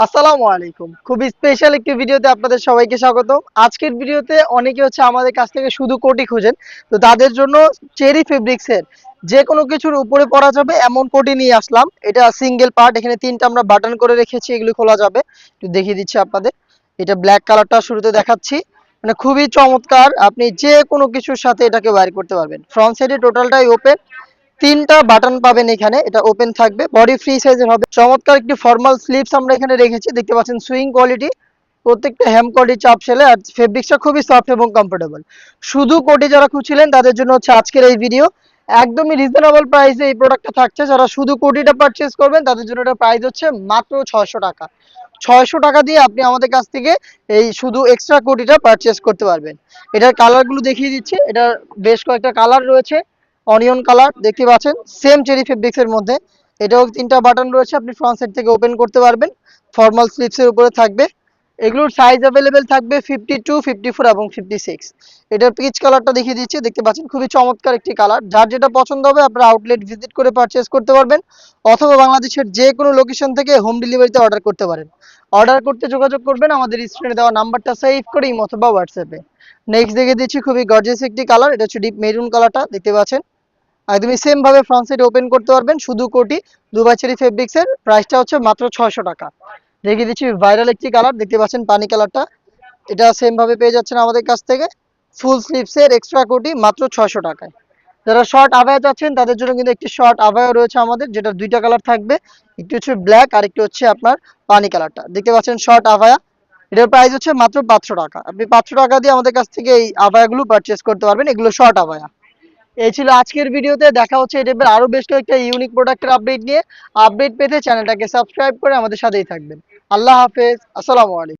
আসসালামু আলাইকুম। খুবই স্পেশাল একটি ভিডিওতে আপনাদের সবাইকে স্বাগতম। আজকের ভিডিওতে অনেকে আমাদের কাছ থেকে শুধু কোটি খোঁজেন। তো তাদের জন্য চেরি ফেব্রিক্সের যেকোনো কিছুর উপরে পরা যাবে এমন কোটি নিয়ে আসলাম। এটা সিঙ্গেল পার্ট, এখানে ৩ টা আমরা বাটন করে রেখেছি, এগুলো খোলা যাবে। একটু দেখিয়ে দিচ্ছি আপনাদের। এটা ব্লাক কালারটা শুরুতে দেখাচ্ছি। মানে খুবই চমৎকার, আপনি যেকোনো কিছুর সাথে এটাকে ওয়্যার করতে পারবেন। ফ্রন্ট সাইডে টোটালটাই ওপেন, ৩ টা বাটন পাবেন এখানে, এটা ওপেন থাকবে, বডি ফ্রি সাইজের হবে। চমৎকার একটি ফর্মাল স্লিভস আমরা এখানে রেখেছি, দেখতে পাচ্ছেন সুইং কোয়ালিটি, প্রত্যেকটা হেম কোয়ালিটি চাপ সেলে, আর ফেব্রিক্সটা খুবই সফট এবং কমফোর্টেবল। শুধু কোটি যারা খুঁজছিলেন তাদের জন্য আজকের এই ভিডিও। একদমই রিজনেবল প্রাইসে এই প্রোডাক্টটা থাকছে। যারা শুধু কোটিটা পারচেজ করবেন তাদের জন্য এটা প্রাইস হচ্ছে মাত্র ৬০০ টাকা। ৬০০ টাকা দিয়ে আপনি আমাদের কাছ থেকে এই শুধু এক্সট্রা কোটিটা পারচেজ করতে পারবেন। এটার কালারগুলো দেখিয়ে দিচ্ছি। এটার বেশ কয়েকটা কালার রয়েছে। অনিয়ন কালার দেখতে পাচ্ছেন, সেম চেরি ফেব্রিক্স এর মধ্যে। এটাও ৩ টা বাটন রয়েছে, আপনি ফ্রন্ট সাইড থেকে ওপেন করতে পারবেন। ফর্মাল স্লিভস এর উপরে থাকবে। এগুলোর সাইজ अवेलेबल থাকবে 52, 54 এবং 56। এটার পিচ কালারটা দেখিয়ে দিচ্ছি, দেখতে পাচ্ছেন খুবই চমৎকার একটি কালার। যার যেটা পছন্দ হবে আপনারা আউটলেট ভিজিট করে পারচেজ করতে পারবেন, অথবা বাংলাদেশের যে কোনো লোকেশন থেকে হোম ডেলিভারিতে অর্ডার করতে পারেন। অর্ডার করতে যোগাযোগ করবেন আমাদের স্ক্রিনে দেওয়া নাম্বারটা সেভ করে ইমো অথবা হোয়াটসঅ্যাপে। নেক্সট দেখিয়ে দিচ্ছি খুবই গর্জিয়াস একটি কালার, এটা হচ্ছে ডিপ মেরুন কালারটা, দেখতে পাচ্ছেন। একদমই সেম ভাবে ফ্রন্ট সাইড ওপেন করতে পারবেন, শুধু কোটি। দুবাই চেরি ফেব্রিক্স এর প্রাইসটা হচ্ছে মাত্র ৬০০ টাকা। দেখিয়ে দিচ্ছি ভাইরাল একটি কালার, দেখতে পাচ্ছেন পানি কালারটা। এটা সেম ভাবে পেয়ে যাচ্ছেন আমাদের কাছ থেকে, ফুল স্লিভস এর এক্সট্রা কোটি মাত্র ৬০০ টাকায়। যারা শর্ট আভায়া চাচ্ছেন তাদের জন্য কিন্তু একটি শর্ট আভায়া রয়েছে আমাদের, যেটা ২টা কালার থাকবে। একটি হচ্ছে ব্ল্যাক আর একটি হচ্ছে আপনার পানি কালারটা, দেখতে পাচ্ছেন শর্ট আভায়া। এটার প্রাইস হচ্ছে মাত্র ৫০০ টাকা। আপনি ৫০০ টাকা দিয়ে আমাদের কাছ থেকে এই আভায়াগুলো পারচেস করতে পারবেন, এগুলো শর্ট আভায়া। এই ছিল আজকের ভিডিওতে। দেখা হচ্ছে এই টাইপের আরো বেশ কয়েকটা ইউনিক প্রোডাক্টের আপডেট নিয়ে। আপডেট পেতে চ্যানেলটাকে সাবস্ক্রাইব করে আমাদের সাথেই থাকবেন। আল্লাহ হাফেজ, আসসালামু আলাইকুম।